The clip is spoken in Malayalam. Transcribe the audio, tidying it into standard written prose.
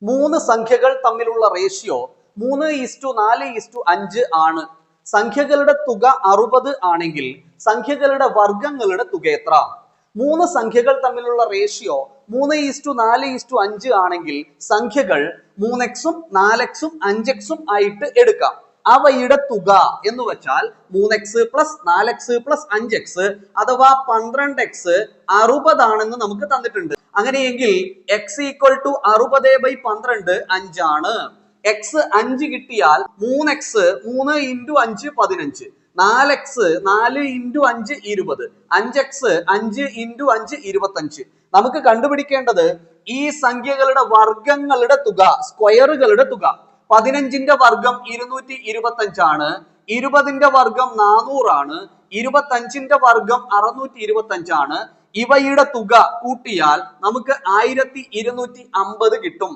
മൂന്ന് സംഖ്യകൾ തമ്മിലുള്ള റേഷ്യോ 3:4:5 ആണ്. സംഖ്യകളുടെ തുക 60 ആണെങ്കിൽ സംഖ്യകളുടെ വർഗങ്ങളുടെ തുക എത്ര? മൂന്ന് സംഖ്യകൾ തമ്മിലുള്ള റേഷ്യോ 3:4:5 ആണെങ്കിൽ സംഖ്യകൾ 3x, 4x, 5x ആയിട്ട് എടുക്കാം. അവയുടെ തുക എന്ന് വെച്ചാൽ 3x + 4x + 5x അഥവാ 12x 60 ആണെന്ന് നമുക്ക് തന്നിട്ടുണ്ട്. അങ്ങനെയെങ്കിൽ x = 60/12 5 ആണ്. x 5 കിട്ടിയാൽ 3x 3 × 5 15, 4x 4 × 5 20, 5x 5 × 5 25. നമുക്ക് കണ്ടുപിടിക്കേണ്ടത് ഈ സംഖ്യകളുടെ വർഗങ്ങളുടെ തുക, സ്ക്വയറുകളുടെ തുക. 15ന്റെ വർഗം 225 ആണ്, 20ന്റെ വർഗം 400 ആണ്, 25ന്റെ വർഗം 625 ആണ്. ഇവയുടെ തുക കൂട്ടിയാൽ നമുക്ക് 1250 കിട്ടും.